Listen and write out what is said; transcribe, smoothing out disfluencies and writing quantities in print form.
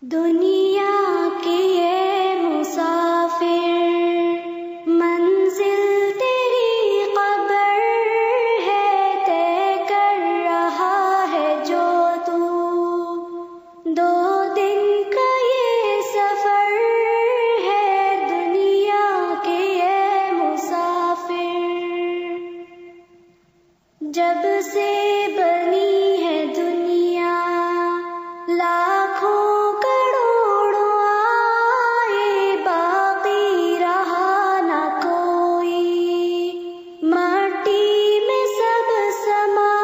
दुनिया के ये मुसाफिर, मंजिल तेरी कब्र है, तय कर रहा है जो तू। 2 दिन का ये सफर है, दुनिया के ये मुसाफिर। जब